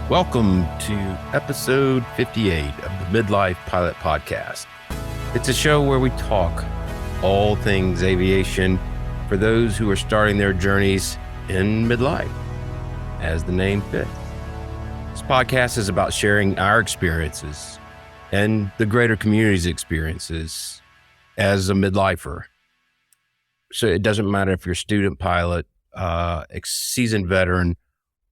Welcome to episode 58 of the Midlife Pilot Podcast. It's a show where we talk all things aviation for those who are starting their journeys in midlife, as the name fits. This podcast is about sharing our experiences and the greater community's experiences as a midlifer. So it doesn't matter if you're a student pilot, seasoned veteran,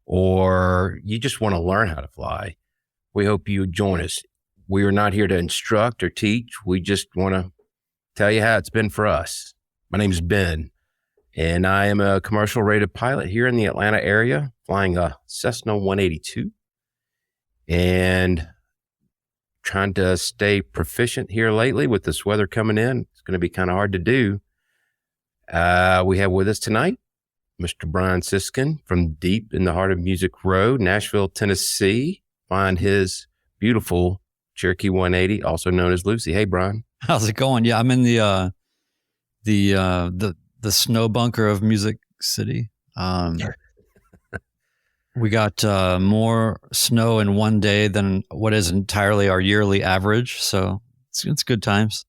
or you just want to learn how to fly. We hope you join us. We are not here to instruct or teach. We just want to tell you how it's been for us. My name is Ben, and I am a commercial rated pilot here in the Atlanta area, flying a Cessna 182 and trying to stay proficient here lately with this weather coming in. It's going to be kind of hard to do. We have with us tonight Mr. Brian Siskin from deep in the heart of Music Road, Nashville, Tennessee. Find his beautiful Cherokee 180, also known as Lucy. Hey, Brian. How's it going? Yeah, I'm in the snow bunker of Music City. We got more snow in one day than what is entirely our yearly average, so it's good times.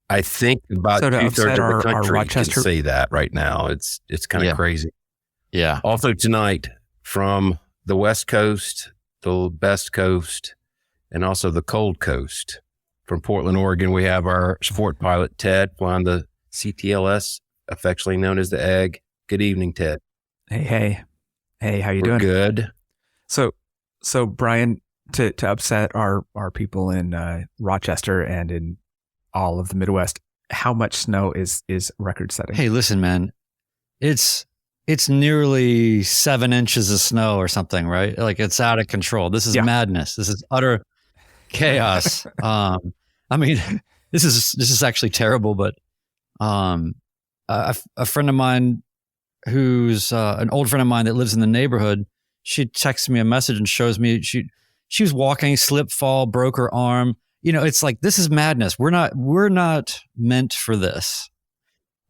I think about two-thirds of the country can say that right now. It's kind of crazy. Yeah. Also tonight, from the West Coast, the Best Coast, and also the Cold Coast. From Portland, Oregon, we have our sport pilot, Ted, flying the CTLS, affectionately known as the Egg. Good evening, Ted. Hey, how you doing? Good. So Brian, to upset our people in Rochester and in all of the Midwest, how much snow is record setting? Hey, listen, man, it's nearly 7 inches of snow or something, right? Like, it's out of control. This is madness. This is utter chaos. I mean, this is actually terrible, but a friend of mine who's an old friend of mine that lives in the neighborhood, she texts me a message and shows me she was walking, slip, fall, broke her arm. You know, it's like, this is madness. We're not meant for this.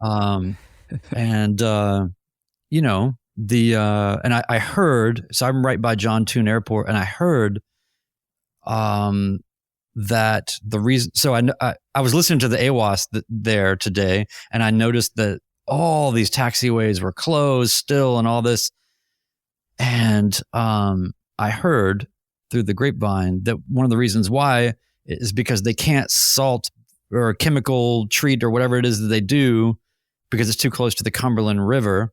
And you know, and I heard, so I'm right by John Tune Airport, and I heard that the reason, so I was listening to the AWAS there today, and I noticed that all these taxiways were closed still and all this. And I heard through the grapevine that one of the reasons why is because they can't salt or chemical treat or whatever it is that they do because it's too close to the Cumberland River.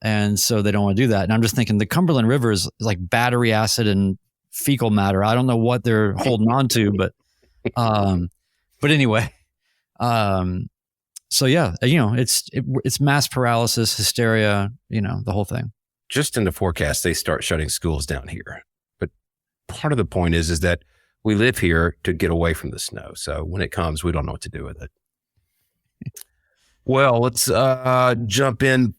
And so they don't want to do that. And I'm just thinking the Cumberland River is like battery acid and fecal matter. I don't know what they're holding on to, but anyway. So yeah, you know, it's mass paralysis, hysteria, you know, the whole thing. Just in the forecast, they start shutting schools down here. But part of the point is that we live here to get away from the snow. So when it comes, we don't know what to do with it. Well, let's jump in,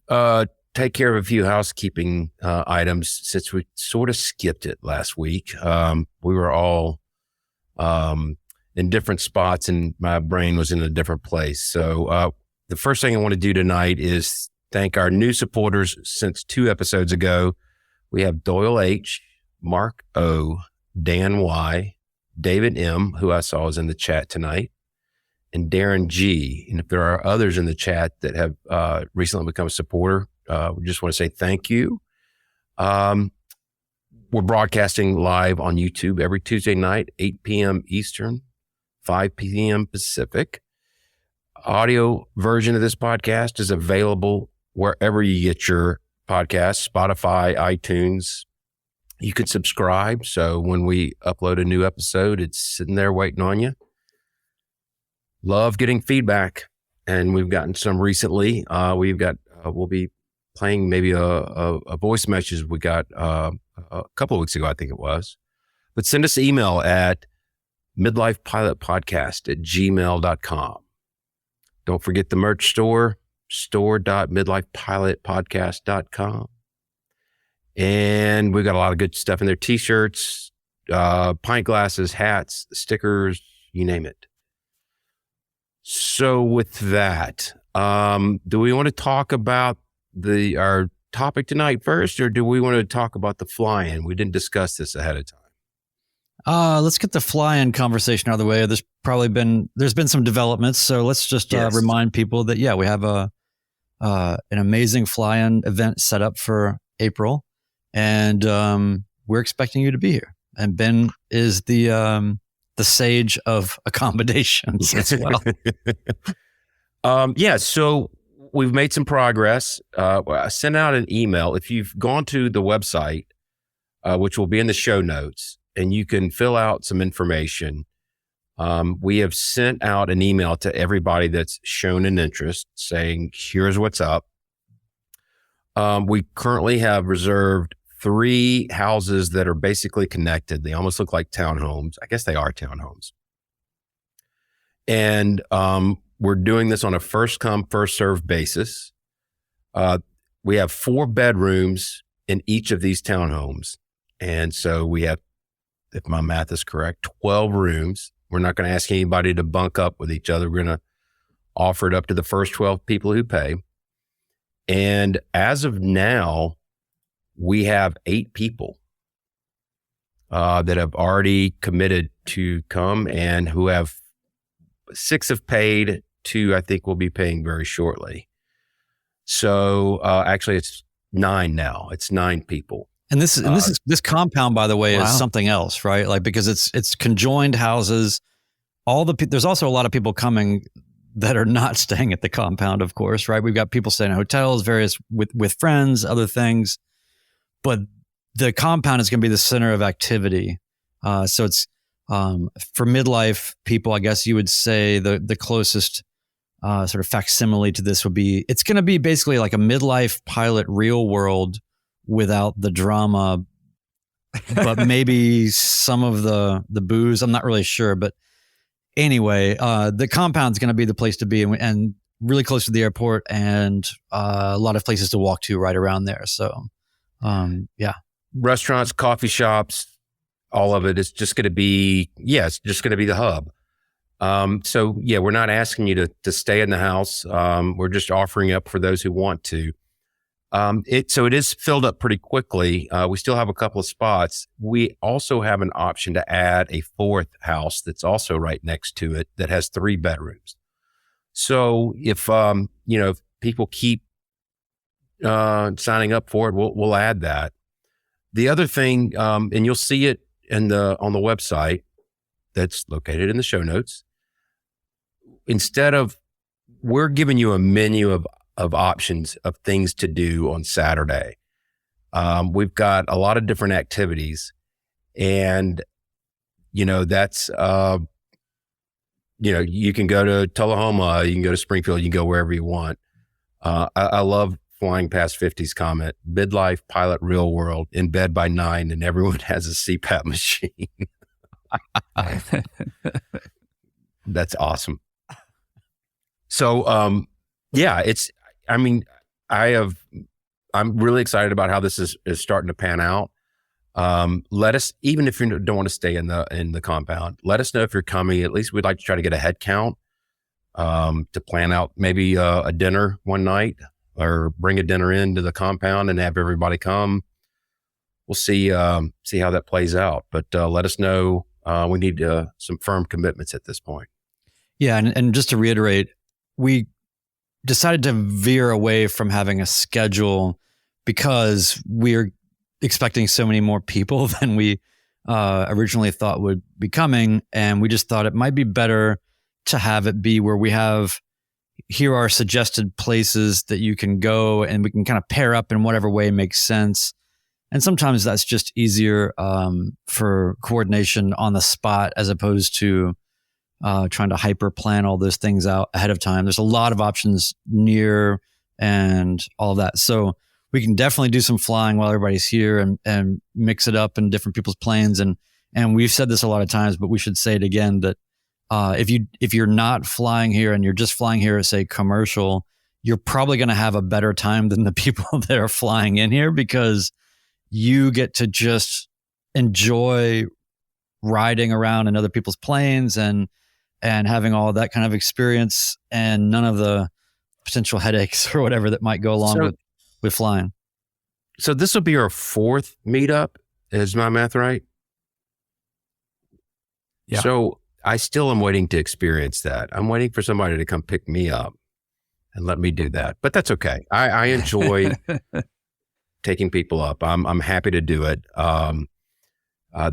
take care of a few housekeeping items since we sort of skipped it last week. We were all in different spots and my brain was in a different place. So the first thing I want to do tonight is thank our new supporters since 2 episodes ago. We have Doyle H., Mark O., Dan Y., David M., who I saw is in the chat tonight, and Darren G. And if there are others in the chat that have recently become a supporter, we just want to say thank you. We're broadcasting live on YouTube every Tuesday night, 8 p.m. Eastern, 5 p.m. Pacific. Audio version of this podcast is available wherever you get your podcasts, Spotify, iTunes. You can subscribe, so when we upload a new episode, it's sitting there waiting on you. Love getting feedback, and we've gotten some recently. We'll be playing maybe a voice message we got a couple of weeks ago, I think it was. But send us an email at midlifepilotpodcast@gmail.com. Don't forget the merch store, store.midlifepilotpodcast.com. And we got a lot of good stuff in there. T-shirts, pint glasses, hats, stickers, you name it. So with that, do we want to talk about our topic tonight first, or do we want to talk about the fly-in? We didn't discuss this ahead of time. Let's get the fly-in conversation out of the way. There's been some developments, so let's just remind people that we have an amazing fly-in event set up for April, and we're expecting you to be here. And Ben is the sage of accommodations as well. So we've made some progress. I sent out an email. If you've gone to the website, which will be in the show notes, and you can fill out some information. We have sent out an email to everybody that's shown an interest saying, here's what's up. We currently have reserved 3 houses that are basically connected. They almost look like townhomes. I guess they are townhomes. And we're doing this on a first come, first served basis. We have 4 bedrooms in each of these townhomes. And so we have, if my math is correct, 12 rooms. We're not going to ask anybody to bunk up with each other. We're going to offer it up to the first 12 people who pay. And as of now, we have 8 people that have already committed to come, and who have 6 have paid. 2, I think, will be paying very shortly. So actually, it's 9 now. It's 9 people. And this compound, by the way, is something else, right? Like, because it's conjoined houses. There's also a lot of people coming that are not staying at the compound, of course, right? We've got people staying in hotels, various with friends, other things. But the compound is going to be the center of activity. So it's for midlife people, I guess you would say the closest sort of facsimile to this would be, it's going to be basically like a midlife pilot real world without the drama, but maybe some of the booze. I'm not really sure, but anyway, the compound's going to be the place to be, and really close to the airport, and a lot of places to walk to right around there. So, restaurants, coffee shops, all of it. It's just going to be, it's just going to be the hub. We're not asking you to stay in the house. We're just offering up for those who want to. So it is filled up pretty quickly. We still have a couple of spots. We also have an option to add a 4th house that's also right next to it that has 3 bedrooms. So if people keep signing up for it, we'll add that. The other thing, and you'll see it on the website that's located in the show notes. We're giving you a menu of options of things to do on Saturday. We've got a lot of different activities, and that's you can go to Tullahoma, you can go to Springfield, you can go wherever you want. I love flying past 50's comment, midlife pilot real world, in bed by 9, and everyone has a CPAP machine. That's awesome. So I'm really excited about how this is starting to pan out. Let us, even if you don't want to stay in the compound, let us know if you're coming. At least we'd like to try to get a head count, to plan out maybe a dinner one night, or bring a dinner into the compound and have everybody come. We'll see how that plays out, but let us know. We need some firm commitments at this point. Yeah. And just to reiterate, we decided to veer away from having a schedule because we're expecting so many more people than we originally thought would be coming. And we just thought it might be better to have it be where we have, here are suggested places that you can go, and we can kind of pair up in whatever way makes sense. And sometimes that's just easier for coordination on the spot, as opposed to trying to hyper plan all those things out ahead of time. There's a lot of options near and all of that. So we can definitely do some flying while everybody's here, and mix it up in different people's planes. And we've said this a lot of times, but we should say it again, that if you're not flying here and you're just flying here as, say, commercial, you're probably going to have a better time than the people that are flying in here, because you get to just enjoy riding around in other people's planes and having all that kind of experience, and none of the potential headaches or whatever that might go along with flying. So this will be our 4th meetup. Is my math right? Yeah. So I still am waiting to experience that. I'm waiting for somebody to come pick me up and let me do that. But that's okay. I enjoy taking people up. I'm happy to do it.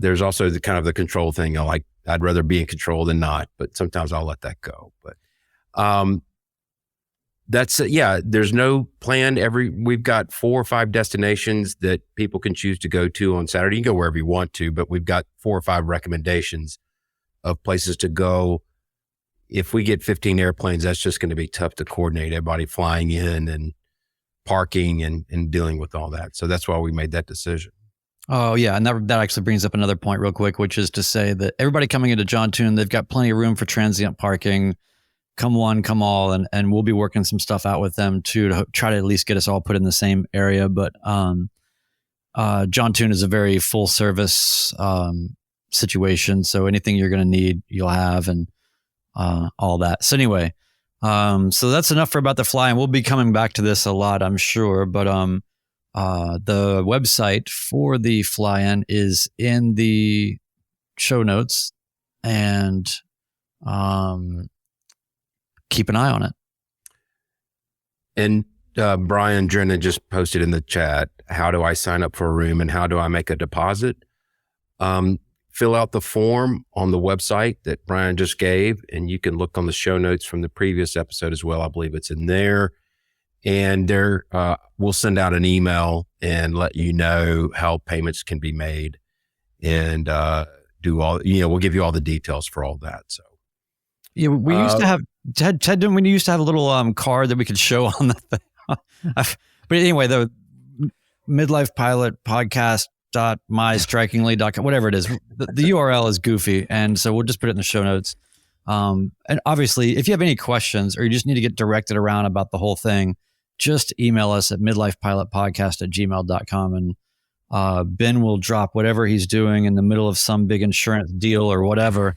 There's also the kind of the control thing. I'd rather be in control than not, but sometimes I'll let that go. But there's no plan. We've got 4 or 5 destinations that people can choose to go to on Saturday. You can go wherever you want to, but we've got 4 or 5 recommendations of places to go. If we get 15 airplanes, that's just going to be tough to coordinate everybody flying in and parking and dealing with all that. So that's why we made that decision. Oh yeah, and that actually brings up another point real quick, which is to say that everybody coming into John Tune, they've got plenty of room for transient parking. Come one, come all, and we'll be working some stuff out with them too to try to at least get us all put in the same area. But John Tune is a very full service situation, so anything you're going to need, you'll have, and all that. So anyway, so that's enough for about the fly-in. We'll be coming back to this a lot, I'm sure. But the website for the fly-in is in the show notes, and keep an eye on it. And Brian Drennan just posted in the chat, how do I sign up for a room and how do I make a deposit? Fill out the form on the website that Brian just gave, and you can look on the show notes from the previous episode as well. I believe it's in there. And we'll send out an email and let you know how payments can be made, and we'll give you all the details for all that. So yeah, we used to have Ted. Didn't we used to have a little card that we could show on the thing? But anyway, the Midlife Pilot Podcast mystrikingly.com, whatever it is, the URL is goofy, and so we'll just put it in the show notes. And obviously, if you have any questions or you just need to get directed around about the whole thing, just email us at midlifepilotpodcast@gmail.com, and Ben will drop whatever he's doing in the middle of some big insurance deal or whatever,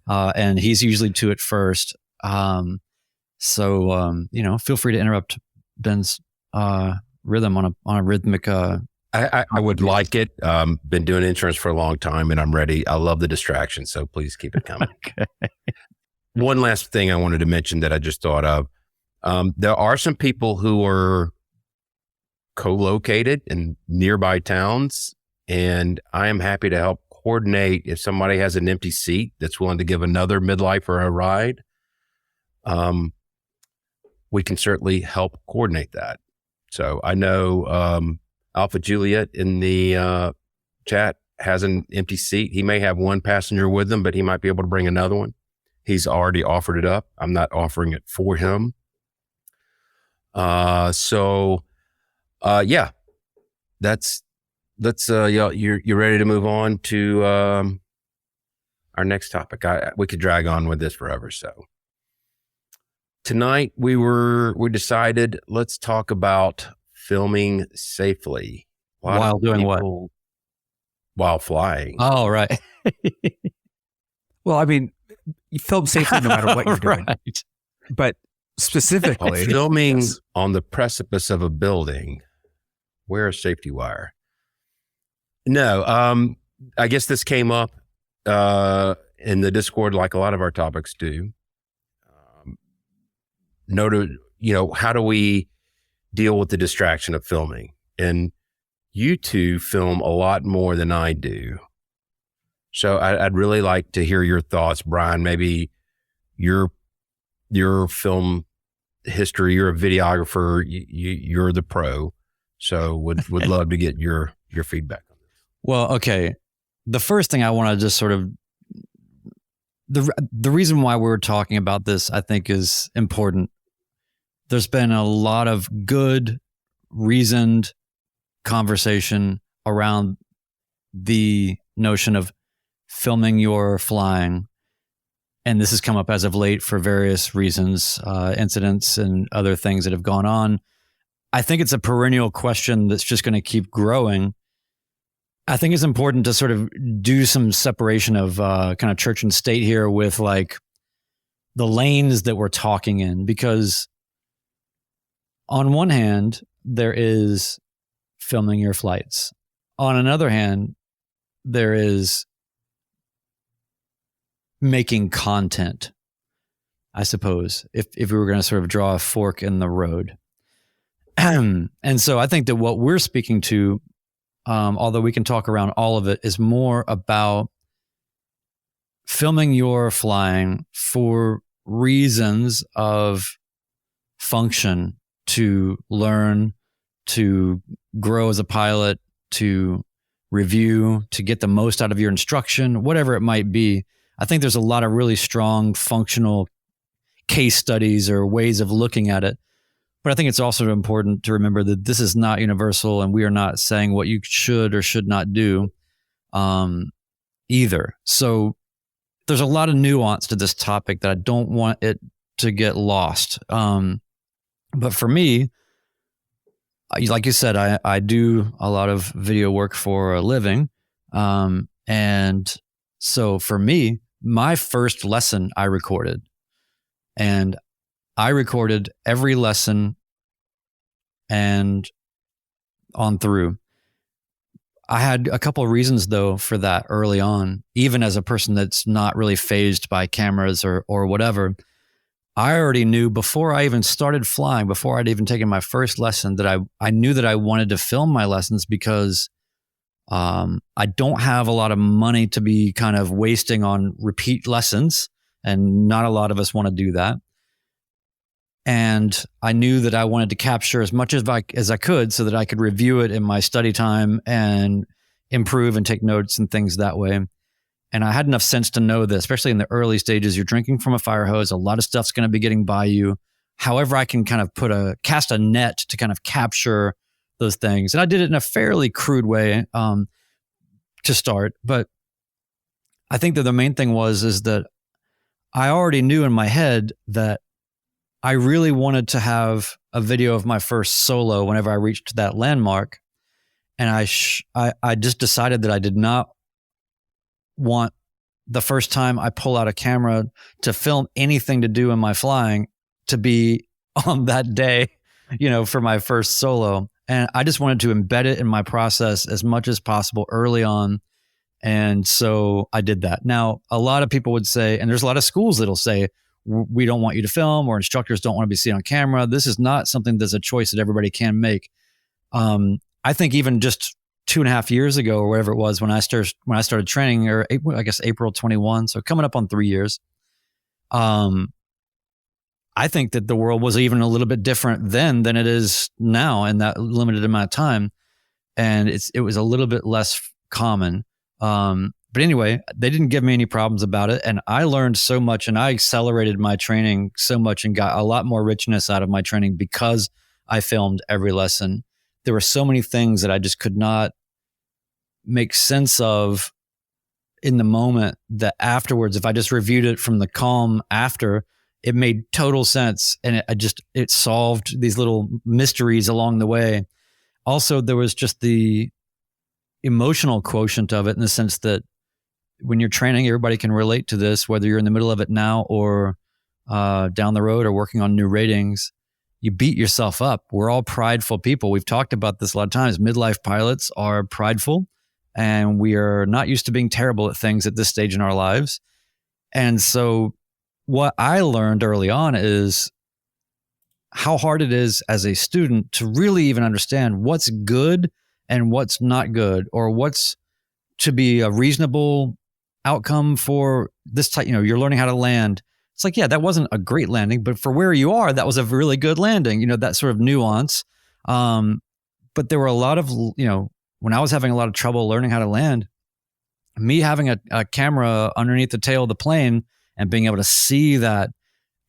and he's usually to it first. So feel free to interrupt Ben's rhythm on a rhythmic. I would like it. Been doing insurance for a long time, and I'm ready. I love the distraction, so please keep it coming. Okay. One last thing I wanted to mention that I just thought of. There are some people who are co-located in nearby towns, and I am happy to help coordinate if somebody has an empty seat that's willing to give another midlifer a ride. We can certainly help coordinate that. So I know Alpha Juliet in the chat has an empty seat. He may have one passenger with him, but he might be able to bring another one. He's already offered it up. I'm not offering it for him. Yeah, you're ready to move on to our next topic. We could drag on with this forever. So tonight we decided, let's talk about filming safely. While doing what? While flying. Oh, right. Well, I mean, you film safely no matter what you're doing. Right. But specifically, filming on the precipice of a building, wear a safety wire. No, I guess this came up in the Discord like a lot of our topics do. How do we deal with the distraction of filming? And you two film a lot more than I do. So I'd really like to hear your thoughts, Brian. Maybe your film history. You're a videographer. You're the pro. So would love to get your feedback on this. Well, okay. The first thing I want to just sort of the reason why we're talking about this, I think, is important. There's been a lot of good, reasoned conversation around the notion of filming your flying. And this has come up as of late for various reasons, incidents and other things that have gone on. I think it's a perennial question that's just going to keep growing. I think it's important to sort of do some separation of kind of church and state here with like the lanes that we're talking in, because on one hand, there is filming your flights. On another hand, there is making content, I suppose, if we were going to sort of draw a fork in the road. And so I think that what we're speaking to, although we can talk around all of it, is more about filming your flying for reasons of function, to learn, to grow as a pilot, to review, to get the most out of your instruction, whatever it might be. I think there's a lot of really strong functional case studies or ways of looking at it. But I think it's also important to remember that this is not universal, and we are not saying what you should or should not do either. So there's a lot of nuance to this topic that I don't want it to get lost. But for me, like you said, I do a lot of video work for a living. And so for me, my first lesson I recorded, and I recorded every lesson and on through. I had a couple of reasons though for that early on, even as a person that's not really fazed by cameras or whatever. I already knew before I even started flying, before I'd even taken my first lesson, that I knew that I wanted to film my lessons because I don't have a lot of money to be kind of wasting on repeat lessons, and not a lot of us want to do that. And I knew that I wanted to capture as much as I could so that I could review it in my study time and improve and take notes and things that way. And I had enough sense to know that, especially in the early stages, you're drinking from a fire hose. A lot of stuff's going to be getting by you. However, I can kind of cast a net to kind of capture those things. And I did it in a fairly crude way to start. But I think that the main thing is that I already knew in my head that I really wanted to have a video of my first solo whenever I reached that landmark. And I just decided that I did not want the first time I pull out a camera to film anything to do in my flying to be on that day, for my first solo. And I just wanted to embed it in my process as much as possible early on. And so I did that. Now, a lot of people would say, and there's a lot of schools that'll say, we don't want you to film, or instructors don't want to be seen on camera. This is not something that's a choice that everybody can make. I think even just 2.5 years ago or whatever it was when I started training, or I guess April 21, so coming up on 3 years, I think that the world was even a little bit different then than it is now in that limited amount of time. And it was a little bit less common. But anyway, they didn't give me any problems about it. And I learned so much, and I accelerated my training so much and got a lot more richness out of my training because I filmed every lesson. There were so many things that I just could not make sense of in the moment that afterwards, if I just reviewed it from the calm after, it made total sense. And it solved these little mysteries along the way. Also, there was just the emotional quotient of it, in the sense that when you're training, everybody can relate to this, whether you're in the middle of it now or down the road or working on new ratings. You beat yourself up. We're all prideful people. We've talked about this a lot of times. Midlife pilots are prideful, and we are not used to being terrible at things at this stage in our lives. And so what I learned early on is how hard it is as a student to really even understand what's good and what's not good, or what's to be a reasonable outcome for this type. You're learning how to land. It's like, yeah, that wasn't a great landing, but for where you are, that was a really good landing, that sort of nuance. But there were a lot of, when I was having a lot of trouble learning how to land, me having a camera underneath the tail of the plane and being able to see that,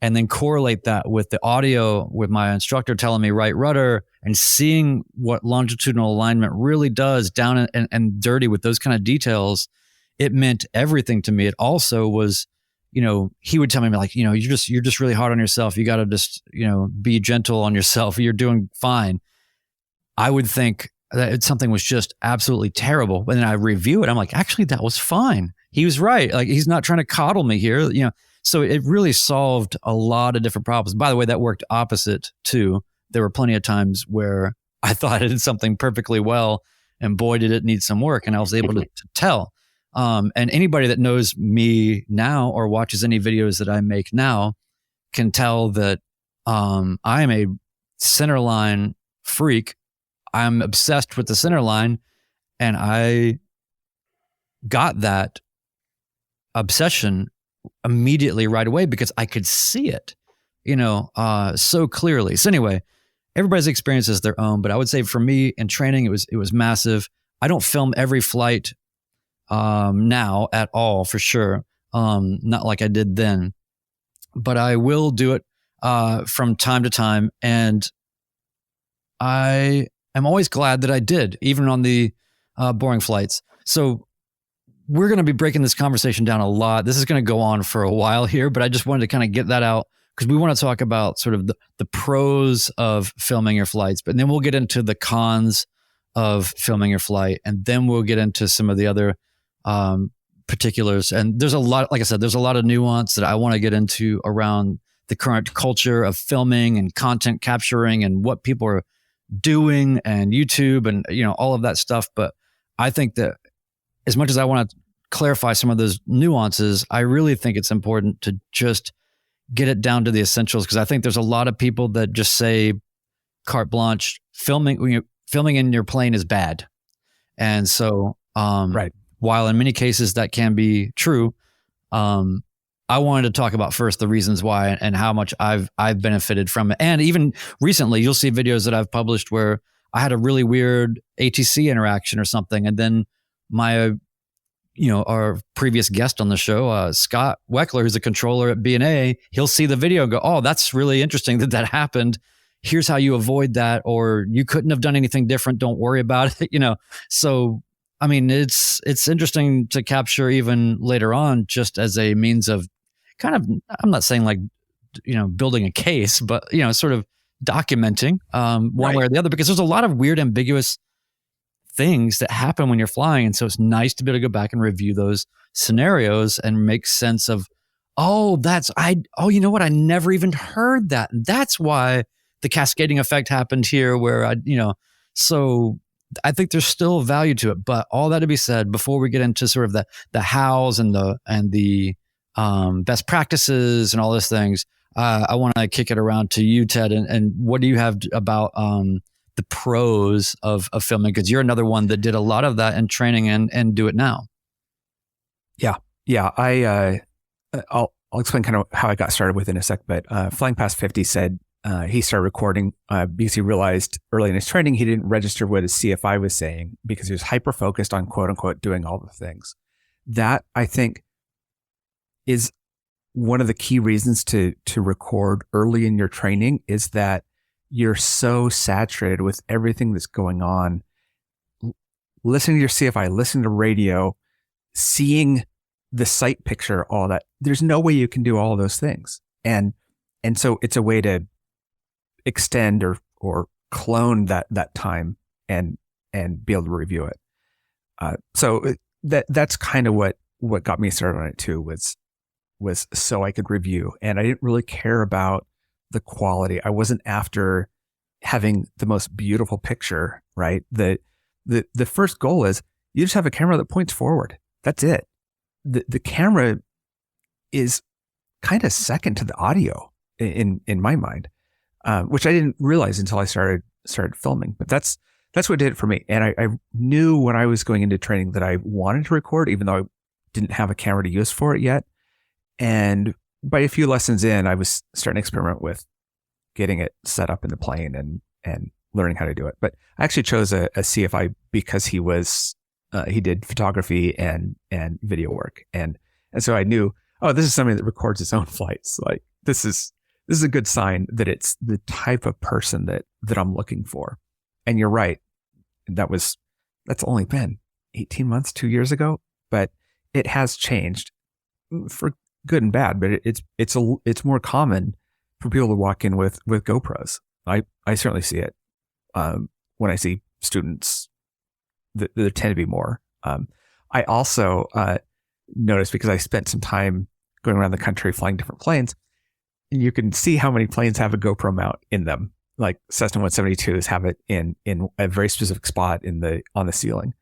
and then correlate that with the audio, with my instructor telling me right rudder, and seeing what longitudinal alignment really does down and dirty with those kind of details, it meant everything to me. It also was, he would tell me like, you're just really hard on yourself. You got to just, be gentle on yourself. You're doing fine. I would think that something was just absolutely terrible. But then I review it. I'm like, actually, that was fine. He was right. Like, he's not trying to coddle me here. So it really solved a lot of different problems. By the way, that worked opposite too. There were plenty of times where I thought I did something perfectly well, and boy, did it need some work. And I was able to tell. And anybody that knows me now or watches any videos that I make now can tell that I am a centerline freak. I'm obsessed with the centerline, and I got that obsession immediately right away because I could see it, so clearly. So anyway, everybody's experience is their own, but I would say for me in training, it was massive. I don't film every flight now at all, for sure. Not like I did then, but I will do it from time to time. And I am always glad that I did, even on the boring flights. So we're going to be breaking this conversation down a lot. This is going to go on for a while here, but I just wanted to kind of get that out because we want to talk about sort of the pros of filming your flights, but then we'll get into the cons of filming your flight. And then we'll get into some of the other particulars. And there's a lot, like I said, there's a lot of nuance that I want to get into around the current culture of filming and content capturing and what people are doing and YouTube and, all of that stuff. But I think that as much as I want to clarify some of those nuances, I really think it's important to just get it down to the essentials, because I think there's a lot of people that just say carte blanche, filming in your plane is bad. And so, right. While in many cases that can be true, I wanted to talk about first the reasons why and how much I've benefited from it. And even recently, you'll see videos that I've published where I had a really weird ATC interaction or something, and then our previous guest on the show, Scott Weckler, who's a controller at B&A, he'll see the video and go, oh, that's really interesting that happened. Here's how you avoid that, or you couldn't have done anything different. Don't worry about it. So, I mean, it's interesting to capture even later on, just as a means of kind of, I'm not saying like, building a case, but, sort of documenting one way or the other, because there's a lot of weird, ambiguous things that happen when you're flying. And so it's nice to be able to go back and review those scenarios and make sense of, you know what? I never even heard that. And that's why the cascading effect happened here where so I think there's still value to it. But all that to be said, before we get into sort of the hows and the best practices and all those things, I want to kick it around to you, Ted. And what do you have about the pros of filming? Because you're another one that did a lot of that in training and do it now. Yeah. I'll explain kind of how I got started with in a sec. But Flying Past 50 said he started recording because he realized early in his training he didn't register what his CFI was saying because he was hyper focused on quote unquote doing all the things. That I think is one of the key reasons to record early in your training is that you're so saturated with everything that's going on, listening to your CFI, listening to radio, seeing the sight picture, all that. There's no way you can do all of those things. And so it's a way to extend or clone that time and be able to review it. So that's kind of what got me started on it too, was so I could review. And I didn't really care about the quality. I wasn't after having the most beautiful picture, right? The first goal is you just have a camera that points forward. That's it. The camera is kind of second to the audio in my mind, which I didn't realize until I started filming. But that's what did it for me. And I knew when I was going into training that I wanted to record, even though I didn't have a camera to use for it yet. And by a few lessons in, I was starting to experiment with getting it set up in the plane and learning how to do it. But I actually chose a CFI because he did photography and video work. And so I knew, this is somebody that records its own flights. Like this is a good sign that it's the type of person that I'm looking for. And you're right. That's only been 18 months, 2 years ago, but it has changed for good and bad, but it's more common for people to walk in with GoPros. I certainly see it when I see students. There tend to be more. I also noticed, because I spent some time going around the country flying different planes, you can see how many planes have a GoPro mount in them. like Cessna 172s have it in a very specific spot on the ceiling.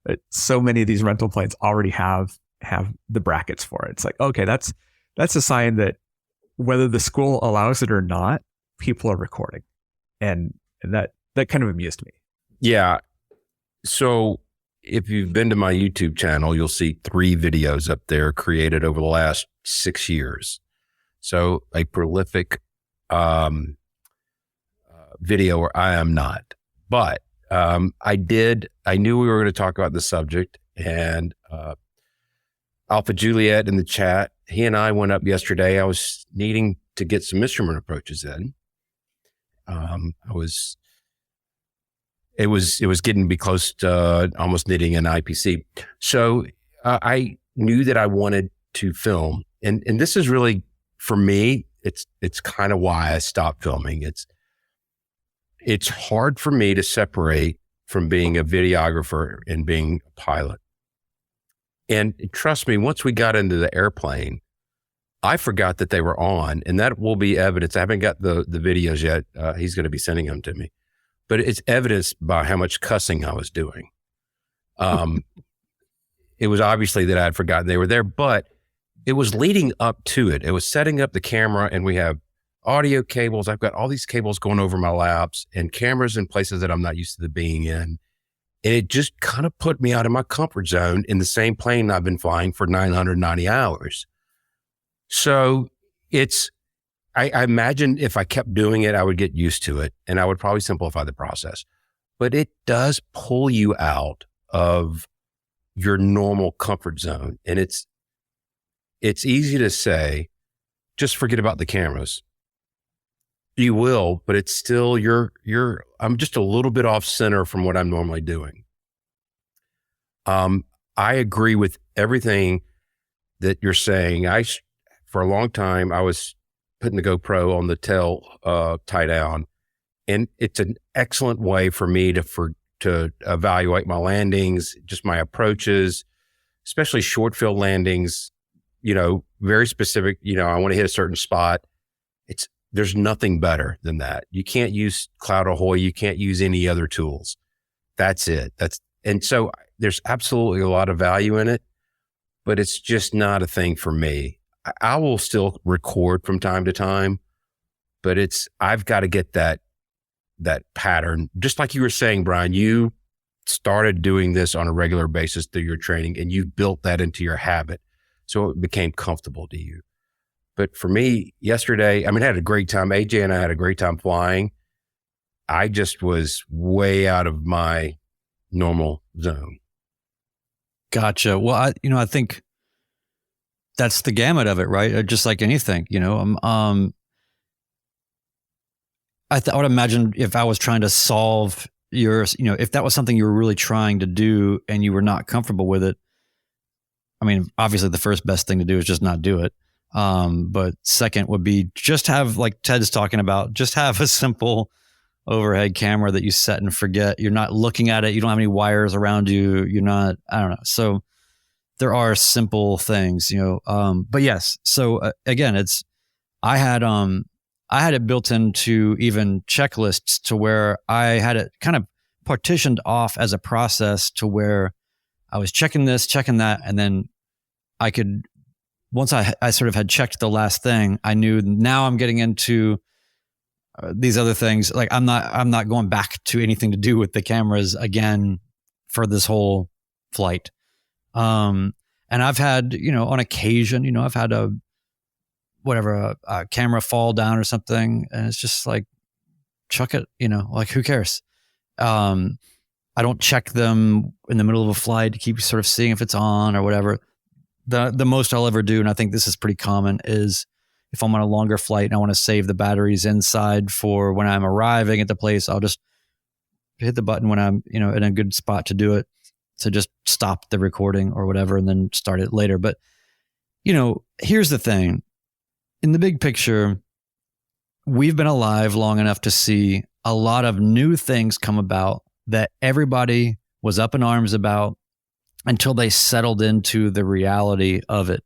But so many of these rental planes already have the brackets for it. It's like, okay, that's a sign that whether the school allows it or not, people are recording. And that kind of amused me. Yeah. So if you've been to my YouTube channel, you'll see 3 videos up there created over the last 6 years. So a prolific videoer I am not, but I knew we were going to talk about the subject, and Alpha Juliet in the chat, he and I went up yesterday. I was needing to get some instrument approaches in. It was getting to be close to almost knitting an IPC. So I knew that I wanted to film, and this is really, for me, it's kind of why I stopped filming. It's hard for me to separate from being a videographer and being a pilot. And trust me, once we got into the airplane, I forgot that they were on, and that will be evidence. I haven't got the videos yet. He's going to be sending them to me, but it's evidenced by how much cussing I was doing. It was obviously that I had forgotten they were there, but it was leading up to it. It was setting up the camera, and we have audio cables. I've got all these cables going over my laps and cameras in places that I'm not used to being in. And it just kind of put me out of my comfort zone in the same plane I've been flying for 990 hours. So I imagine if I kept doing it, I would get used to it and I would probably simplify the process. But it does pull you out of your normal comfort zone. And it's easy to say, just forget about the cameras. You will, but it's still, I'm just a little bit off center from what I'm normally doing. I agree with everything that you're saying. For a long time, I was putting the GoPro on the tail, tie down, and it's an excellent way for me to evaluate my landings, just my approaches, especially short field landings, very specific, I want to hit a certain spot. There's nothing better than that. You can't use Cloud Ahoy. You can't use any other tools. That's it. And so there's absolutely a lot of value in it, but it's just not a thing for me. I will still record from time to time, but I've got to get that pattern. Just like you were saying, Brian, you started doing this on a regular basis through your training, and you built that into your habit. So it became comfortable to you. But for me, yesterday, I had a great time. AJ and I had a great time flying. I just was way out of my normal zone. Gotcha. Well, I think that's the gamut of it, right? Just like anything, I would imagine if I was trying to solve if that was something you were really trying to do and you were not comfortable with it, obviously the first best thing to do is just not do it. But second would be just have, like Ted's talking about, just have a simple overhead camera that you set and forget. You're not looking at it. You don't have any wires around you. You're not, I don't know. So there are simple things, but yes. So again, I had it built into even checklists to where I had it kind of partitioned off as a process to where I was checking this, checking that. And then I could, once I sort of had checked the last thing, I knew now I'm getting into these other things. Like I'm not going back to anything to do with the cameras again for this whole flight. And I've had, on occasion, I've had a camera fall down or something. And it's just like, chuck it, like who cares? I don't check them in the middle of a flight to keep sort of seeing if it's on or whatever. The most I'll ever do, and I think this is pretty common, is if I'm on a longer flight and I want to save the batteries inside for when I'm arriving at the place, I'll just hit the button when I'm, in a good spot to do it, to just stop the recording or whatever and then start it later. But, here's the thing. In the big picture, we've been alive long enough to see a lot of new things come about that everybody was up in arms about until they settled into the reality of it.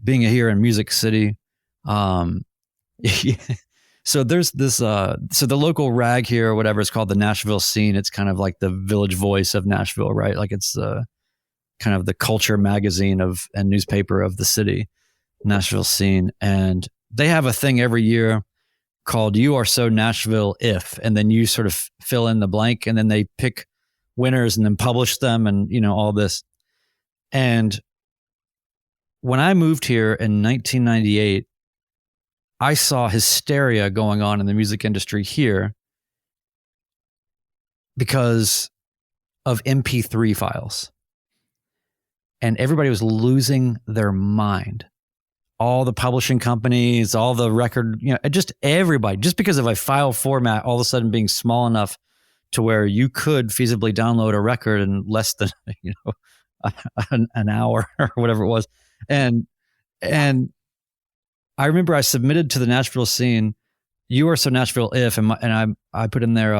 Being here in Music City, So there's this, so the local rag here or whatever is called the Nashville Scene. It's kind of like the Village Voice of Nashville, right? Like it's kind of the culture magazine and newspaper of the city, Nashville Scene. And they have a thing every year called You Are So Nashville If, and then you sort of fill in the blank, and then they pick winners and then publish them and, all this. And when I moved here in 1998, I saw hysteria going on in the music industry here because of MP3 files. And everybody was losing their mind. All the publishing companies, all the record, just everybody, just because of a file format all of a sudden being small enough to where you could feasibly download a record in less than, an hour or whatever it was. And I remember I submitted to the Nashville Scene, You Are So Nashville If, and I put in there,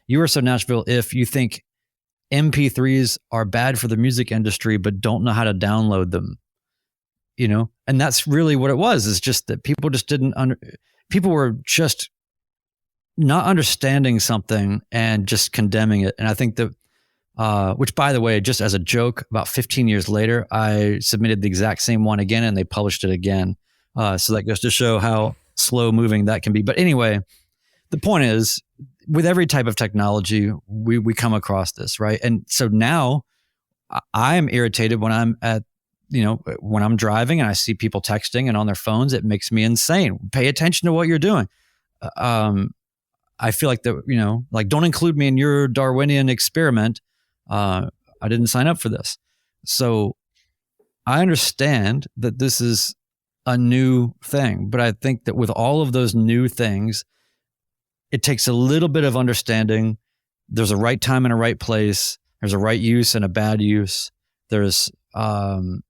You Are So Nashville If you think MP3s are bad for the music industry, but don't know how to download them, and that's really what it was. Is just that people just people were just not understanding something and just condemning it. And I think that, which by the way, just as a joke, about 15 years later, I submitted the exact same one again and they published it again. So that goes to show how slow moving that can be. But anyway, the point is, with every type of technology, we come across this, right? And so now I am irritated when I'm when I'm driving and I see people texting and on their phones. It makes me insane. Pay attention to what you're doing. I feel like don't include me in your Darwinian experiment. I didn't sign up for this. So I understand that this is a new thing, but I think that with all of those new things, it takes a little bit of understanding. There's a right time and a right place. There's a right use and a bad use. There's the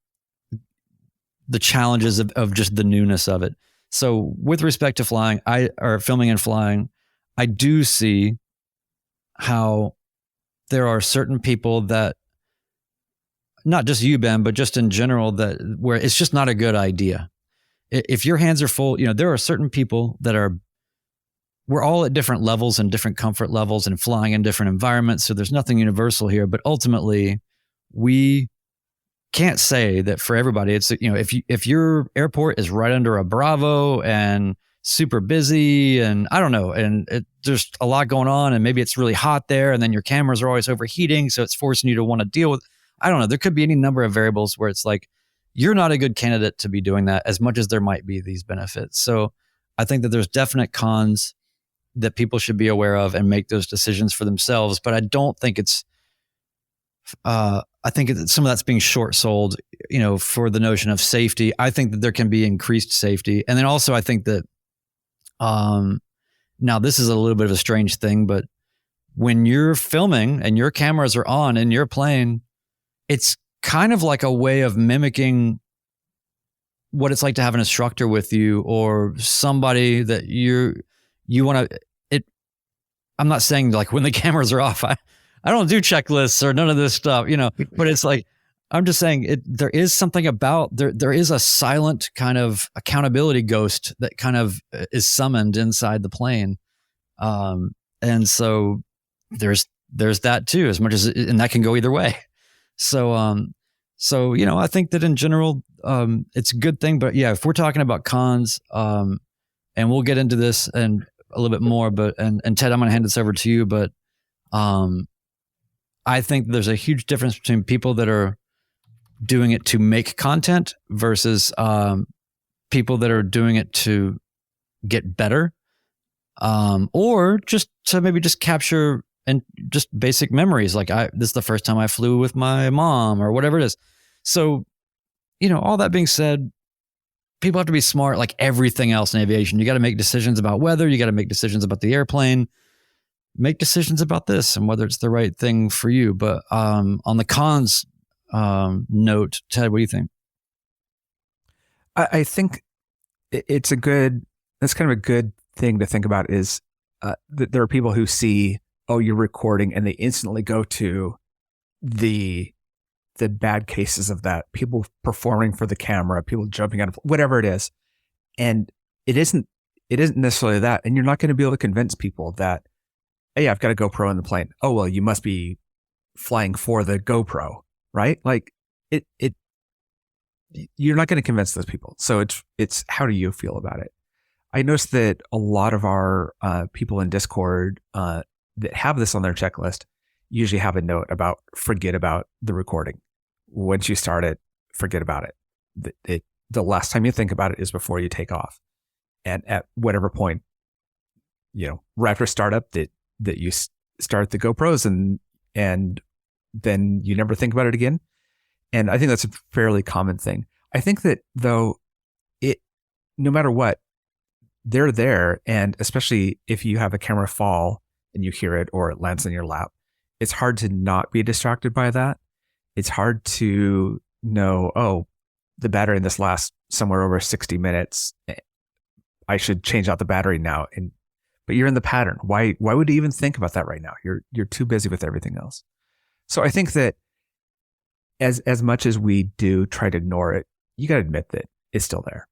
challenges of just the newness of it. So with respect to filming and flying, I do see how there are certain people that, not just you, Ben, but just in general, where it's just not a good idea. If your hands are full, there are certain people we're all at different levels and different comfort levels and flying in different environments. So there's nothing universal here, but ultimately we can't say that for everybody. It's, if your airport is right under a Bravo and super busy and I don't know, and there's a lot going on and maybe it's really hot there and then your cameras are always overheating. So it's forcing you to want to deal with, I don't know, there could be any number of variables where it's like, you're not a good candidate to be doing that as much as there might be these benefits. So I think that there's definite cons that people should be aware of and make those decisions for themselves. But I don't think it's, I think some of that's being short sold, for the notion of safety. I think that there can be increased safety. And then also I think that, now this is a little bit of a strange thing, but when you're filming and your cameras are on in your plane, it's kind of like a way of mimicking what it's like to have an instructor with you or somebody that you want to, I'm not saying like when the cameras are off, I don't do checklists or none of this stuff, but it's like, I'm just saying there is something about there is a silent kind of accountability ghost that kind of is summoned inside the plane. And so there's that too, as much as, and that can go either way. So, I think that in general, it's a good thing, but yeah, if we're talking about cons, and we'll get into this and a little bit more, but, and Ted, I'm going to hand this over to you, but, I think there's a huge difference between people that are doing it to make content versus, people that are doing it to get better, or just to maybe just capture and just basic memories. Like this is the first time I flew with my mom or whatever it is. So, all that being said, people have to be smart, like everything else in aviation. You got to make decisions about weather. You got to make decisions about the airplane, make decisions about this and whether it's the right thing for you. But, on the cons, note, Ted, what do you think? I think that's kind of a good thing to think about is, that there are people who see, oh, you're recording, and they instantly go to the bad cases of that. People performing for the camera, people jumping out of whatever it is. And it isn't it isn't necessarily that. And you're not going to be able to convince people that, hey, I've got a GoPro in the plane. Oh, well, you must be flying for the GoPro, right? Like you're not going to convince those people. So it's how do you feel about it? I noticed that a lot of our people in Discord that have this on their checklist usually have a note about forget about the recording. Once you start it, forget about it. The last time you think about it is before you take off. And at whatever point, right after startup that you start the GoPros and then you never think about it again. And I think that's a fairly common thing. I think that though, no matter what, they're there. And especially if you have a camera fall and you hear it or it lands in your lap, it's hard to not be distracted by that. It's hard to know, oh, the battery in this lasts somewhere over 60 minutes. I should change out the battery now. But you're in the pattern. Why would you even think about that right now? You're too busy with everything else. So I think that as much as we do try to ignore it, you got to admit that it's still there.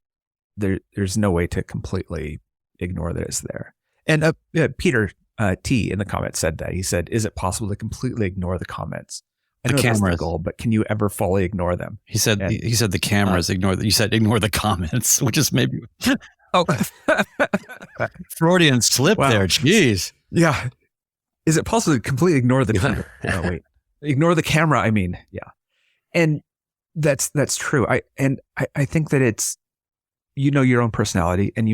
There's no way to completely ignore that it's there. And Peter T in the comments said that. He said, is it possible to completely ignore the comments? I know that's the goal, but can you ever fully ignore them? He said the cameras ignore you said ignore the comments, which is maybe Freudian slip there. Jeez. Yeah. Is it possible to completely ignore the camera? Oh, wait. Ignore the camera, I mean. Yeah. And that's true. I think that it's, your own personality, and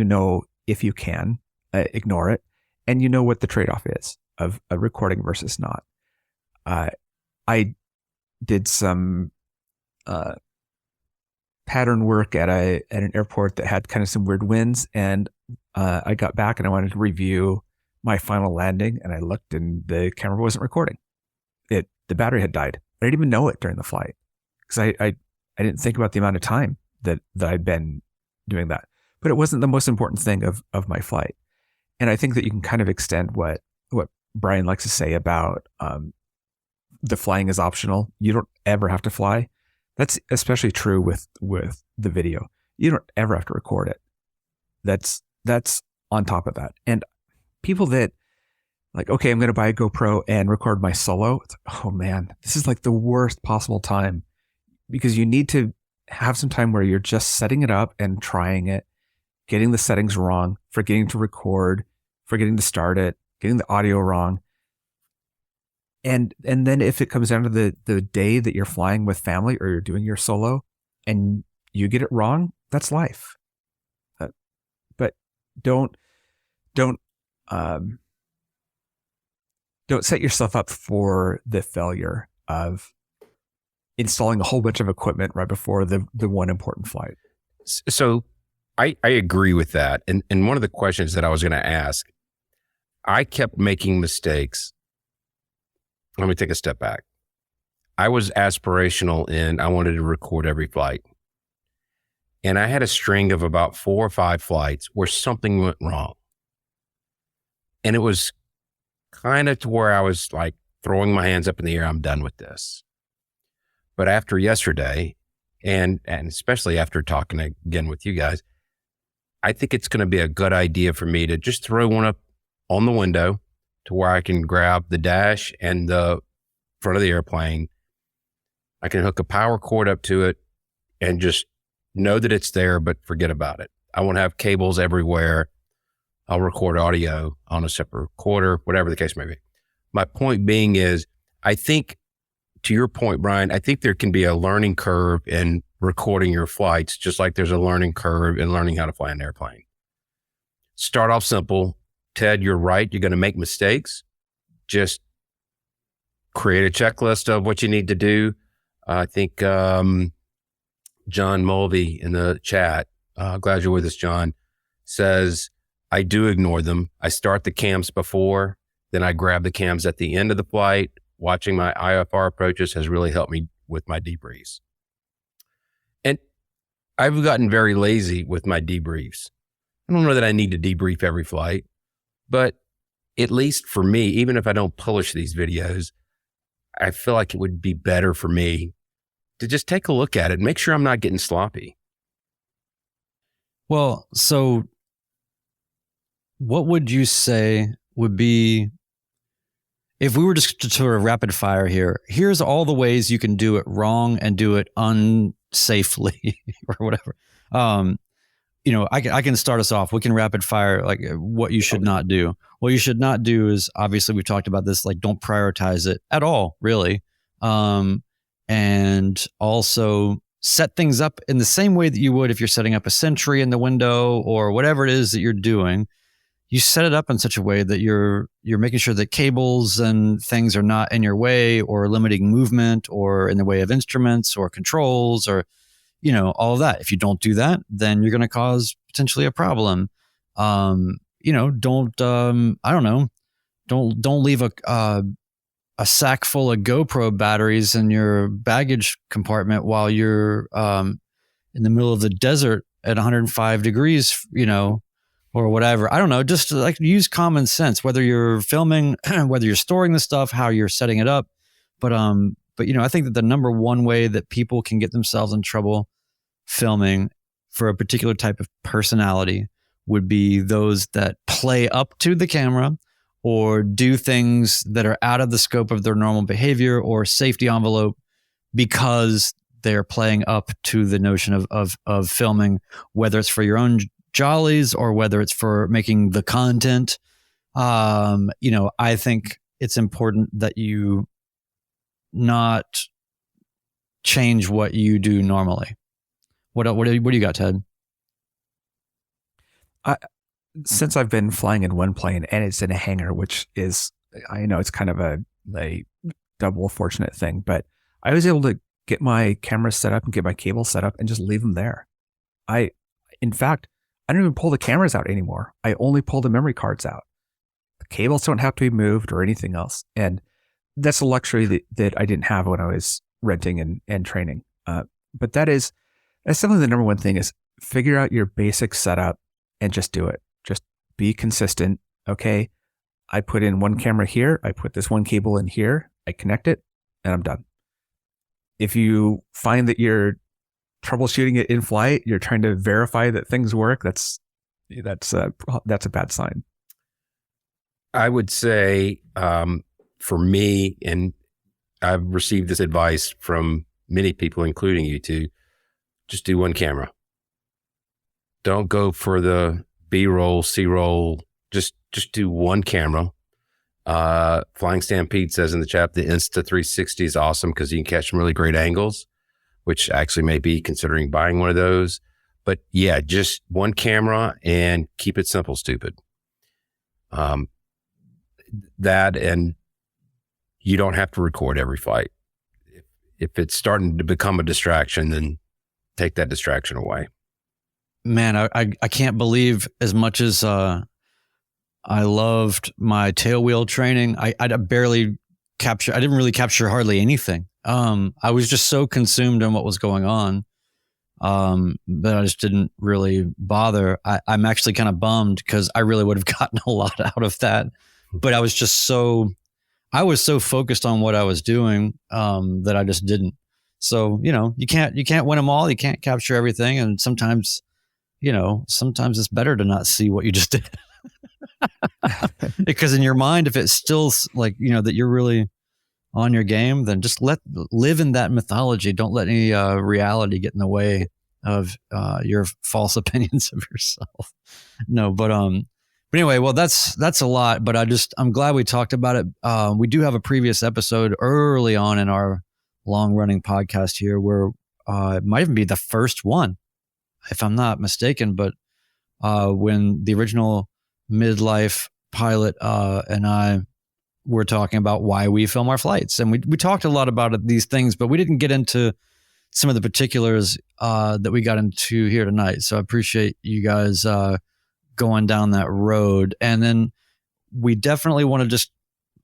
if you can ignore it, and what the trade-off is of a recording versus not. I did some pattern work at an airport that had kind of some weird winds, and I got back and I wanted to review my final landing, and I looked and the camera wasn't recording. The battery had died. I didn't even know it during the flight because I didn't think about the amount of time that I'd been doing that. But it wasn't the most important thing of my flight. And I think that you can kind of extend what Brian likes to say about the flying is optional. You don't ever have to fly. That's especially true with the video. You don't ever have to record it. That's on top of that. And people that like, okay, I'm going to buy a GoPro and record my solo. It's like, oh man, this is like the worst possible time, because you need to have some time where you're just setting it up and trying it, getting the settings wrong, forgetting to record, forgetting to start it, getting the audio wrong. And then if it comes down to the day that you're flying with family or you're doing your solo and you get it wrong, that's life. But don't set yourself up for the failure of installing a whole bunch of equipment right before the one important flight. So I agree with that. And one of the questions that I was going to ask, I kept making mistakes. Let me take a step back. I was aspirational in I wanted to record every flight. And I had a string of about 4 or 5 flights where something went wrong. And it was kind of to where I was like throwing my hands up in the air. I'm done with this. But after yesterday, and especially after talking again with you guys, I think it's going to be a good idea for me to just throw one up on the window to where I can grab the dash and the front of the airplane. I can hook a power cord up to it and just know that it's there, but forget about it. I won't have cables everywhere. I'll record audio on a separate recorder, whatever the case may be. My point being is, I think, to your point, Brian, I think there can be a learning curve in recording your flights, just like there's a learning curve in learning how to fly an airplane. Start off simple. Ted, you're right. You're going to make mistakes. Just create a checklist of what you need to do. I think John Mulvey in the chat, glad you're with us, John, says, I do ignore them. I start the cams before, then I grab the cams at the end of the flight. Watching my IFR approaches has really helped me with my debriefs. And I've gotten very lazy with my debriefs. I don't know that I need to debrief every flight, but at least for me, even if I don't publish these videos, I feel like it would be better for me to just take a look at it and make sure I'm not getting sloppy. Well, so what would you say would be, if we were just to sort of rapid fire here, here's all the ways you can do it wrong and do it unsafely or whatever. I can start us off. We can rapid fire like what you should not do. What you should not do is, obviously we've talked about this, like don't prioritize it at all, really. And also set things up in the same way that you would if you're setting up a sentry in the window or whatever it is that you're doing. You set it up in such a way that you're making sure that cables and things are not in your way or limiting movement or in the way of instruments or controls or, all of that. If you don't do that, then you're going to cause potentially a problem. Don't leave a sack full of GoPro batteries in your baggage compartment while you're in the middle of the desert at 105 degrees, or whatever. I don't know, just like use common sense, whether you're filming, whether you're storing the stuff, how you're setting it up. But I think that the number one way that people can get themselves in trouble filming for a particular type of personality would be those that play up to the camera or do things that are out of the scope of their normal behavior or safety envelope because they're playing up to the notion of filming, whether it's for your own jollies or whether it's for making the content. I think it's important that you not change what you do normally. What do you got, Ted? Since I've been flying in one plane and it's in a hangar, which is, I know it's kind of a double fortunate thing, but I was able to get my camera set up and get my cable set up and just leave them there. In fact, I don't even pull the cameras out anymore. I only pull the memory cards out. The cables don't have to be moved or anything else. And that's a luxury that I didn't have when I was renting and training. But that's definitely the number one thing is figure out your basic setup and just do it. Just be consistent. Okay, I put in one camera here. I put this one cable in here. I connect it and I'm done. If you find that you're troubleshooting it in flight, you're trying to verify that things work, that's a bad sign. I would say for me, and I've received this advice from many people, including you two, just do one camera. Don't go for the B-roll, C-roll. Just do one camera. Flying Stampede says in the chat, the Insta360 is awesome because you can catch some really great angles, which actually may be considering buying one of those. But yeah, just one camera and keep it simple, stupid. That, and you don't have to record every flight. If it's starting to become a distraction, then take that distraction away. Man, I can't believe, as much as I loved my tailwheel training, I didn't really capture hardly anything. I was just so consumed in what was going on that I just didn't really bother. I'm actually kind of bummed because I really would have gotten a lot out of that. But I was so focused on what I was doing that I just didn't. So, you can't win them all. You can't capture everything. And sometimes it's better to not see what you just did. Because in your mind, if it's still like, that you're really on your game, then just live in that mythology. Don't let any reality get in the way of your false opinions of yourself. No, but anyway, well, that's a lot, but I'm glad we talked about it. We do have a previous episode early on in our long running podcast here where it might even be the first one, if I'm not mistaken, but when the original Midlife pilot and I were talking about why we film our flights. And we talked a lot about these things, but we didn't get into some of the particulars that we got into here tonight. So I appreciate you guys going down that road. And then we definitely want to just,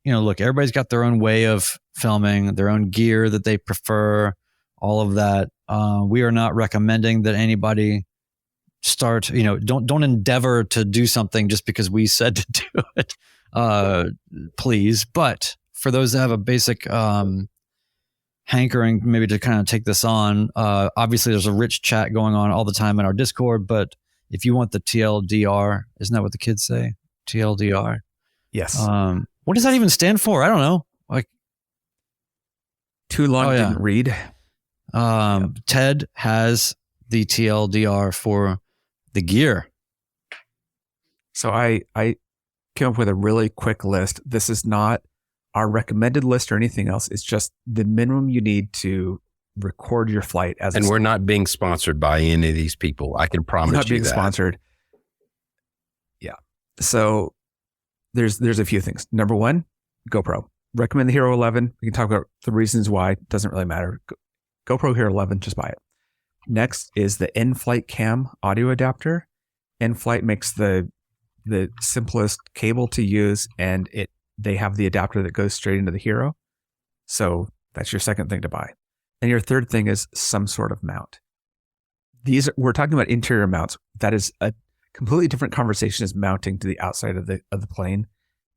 look, everybody's got their own way of filming, their own gear that they prefer, all of that. We are not recommending that anybody start, don't endeavor to do something just because we said to do it, please. But for those that have a basic hankering maybe to kind of take this on, obviously there's a rich chat going on all the time in our Discord, but if you want the TLDR, isn't that what the kids say? TLDR. Yes. What does that even stand for? I don't know. Like, too long didn't read. Ted has the TLDR for the gear. So I came up with a really quick list. This is not our recommended list or anything else. It's just the minimum you need to record your flight as. And we're not being sponsored by any of these people. I can promise you that. Not being sponsored. Yeah. So there's a few things. Number one, GoPro. Recommend the Hero 11. We can talk about the reasons why. It doesn't really matter. GoPro Hero 11, just buy it. Next is the in-flight cam audio adapter. In-flight makes the simplest cable to use, and they have the adapter that goes straight into the Hero. So that's your second thing to buy. And your third thing is some sort of mount. We're talking about interior mounts. That is a completely different conversation as mounting to the outside of the plane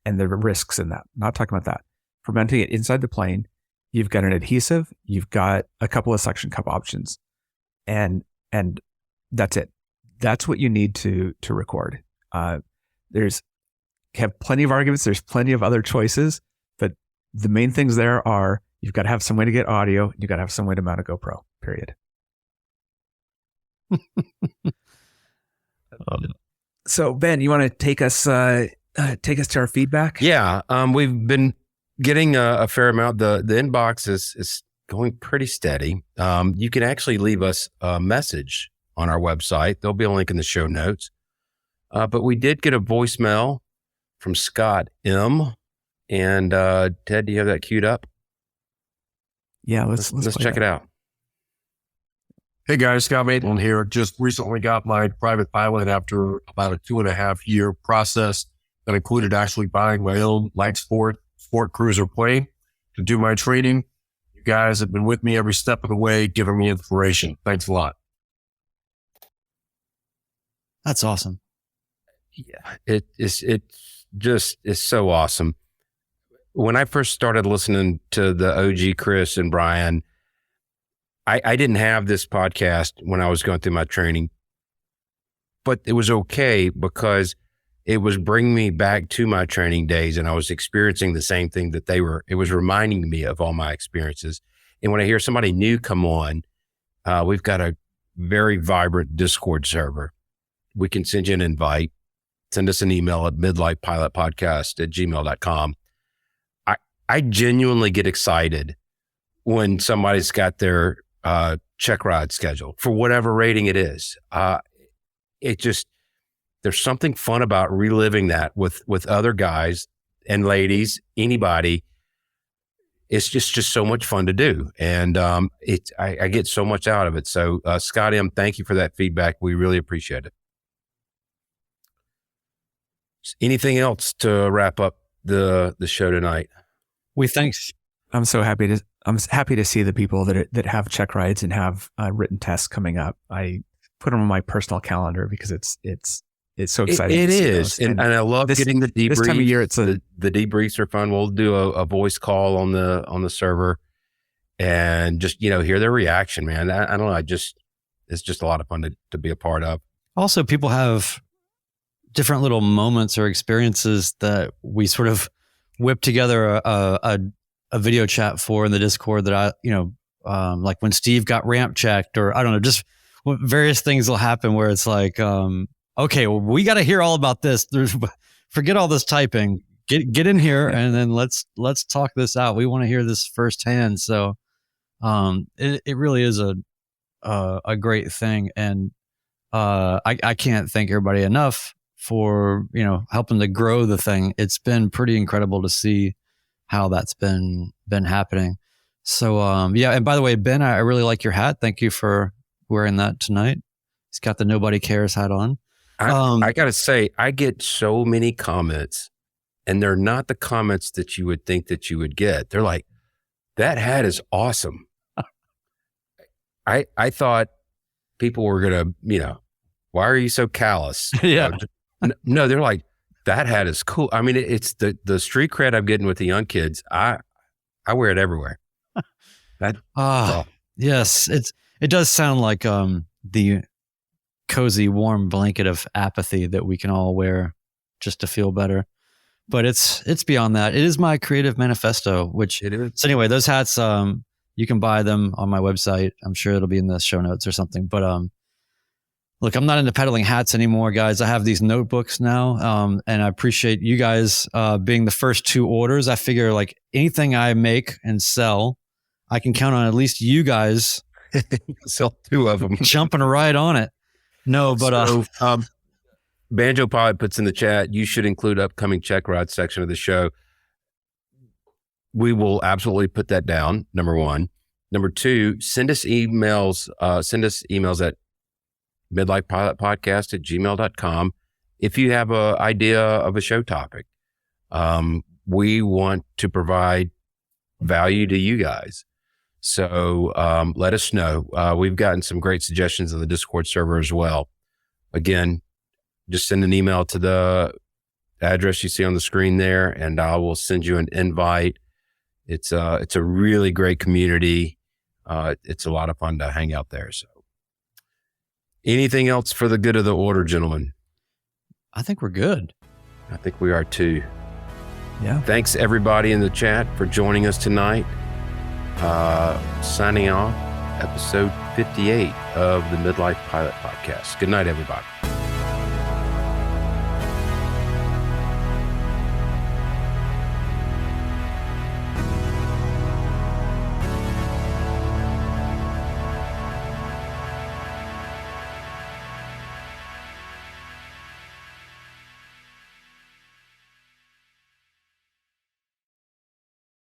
and the risks in that. Not talking about that. For mounting it inside the plane, you've got an adhesive, you've got a couple of suction cup options, and that's it. That's what you need to record. Have plenty of arguments. There's plenty of other choices, but the main things there are you've got to have some way to get audio. And you've got to have some way to mount a GoPro. Period. So Ben, you want to take us to our feedback? Yeah, we've been getting a fair amount. The inbox is going pretty steady. You can actually leave us a message on our website. There'll be a link in the show notes. But we did get a voicemail from Scott M. And Ted, do you have that queued up? Yeah, let's check it out. Hey guys, Scott Maitland here. Just recently got my private pilot after about a 2.5 year process that included actually buying my own light sport cruiser plane to do my training. You guys have been with me every step of the way, giving me inspiration. Thanks a lot. That's awesome. Yeah, it just is so awesome. When I first started listening to the OG Chris and Brian, I didn't have this podcast when I was going through my training, but it was okay because it was bringing me back to my training days, and I was experiencing the same thing that they were. It was reminding me of all my experiences. And when I hear somebody new come on, we've got a very vibrant Discord server. We can send you an invite. Send us an email at midlifepilotpodcast@gmail.com. I genuinely get excited when somebody's got their check ride scheduled for whatever rating it is. There's something fun about reliving that with other guys and ladies, anybody. It's just so much fun to do. And I get so much out of it. So Scott M., thank you for that feedback. We really appreciate it. Anything else to wrap up the show tonight? I'm so happy to see the people that have check rides and have written tests coming up. I put them on my personal calendar because it's so exciting. It is, and I love getting the debrief. This time of year, the debriefs are fun. We'll do a voice call on the server, and just hear their reaction. Man, I don't know. It's just a lot of fun to be a part of. Also, people have different little moments or experiences that we sort of whip together a video chat for in the Discord that like when Steve got ramp checked, or I don't know, just various things will happen where it's like, okay, well, we got to hear all about this. Forget all this typing. Get in here and then let's talk this out. We want to hear this firsthand. So, it really is a great thing, and I can't thank everybody enough for helping to grow the thing. It's been pretty incredible to see how that's been happening. So yeah, and by the way, Ben, I really like your hat. Thank you for wearing that tonight. He's got the Nobody Cares hat on. I gotta say, I get so many comments, and they're not the comments that you would think that you would get. They're like, that hat is awesome. I thought people were gonna, why are you so callous? Yeah. No, they're like, that hat is cool. I mean, it's the street cred I'm getting with the young kids. I wear it everywhere. Yes, it does sound like the cozy, warm blanket of apathy that we can all wear just to feel better. But it's beyond that. It is my creative manifesto, which It is. so anyway, those hats, you can buy them on my website. I'm sure it'll be in the show notes or something. But look, I'm not into peddling hats anymore, guys. I have these notebooks now, and I appreciate you guys being the first 2 orders. I figure like anything I make and sell, I can count on at least you guys Sell 2 of them. jumping right on it. No, but Banjo Pilot puts in the chat, you should include upcoming check ride section of the show. We will absolutely put that down, number 1. Number 2, send us emails at midlifepilotpodcast@gmail.com if you have an idea of a show topic. We want to provide value to you guys. So let us know. We've gotten some great suggestions in the Discord server as well. Again, just send an email to the address you see on the screen there, and I will send you an invite. It's a really great community. It's a lot of fun to hang out there. So anything else for the good of the order, gentlemen? I think we're good. I think we are too. Yeah. Thanks everybody in the chat for joining us tonight. Signing off, episode 58 of the Midlife Pilot Podcast. Good night, everybody.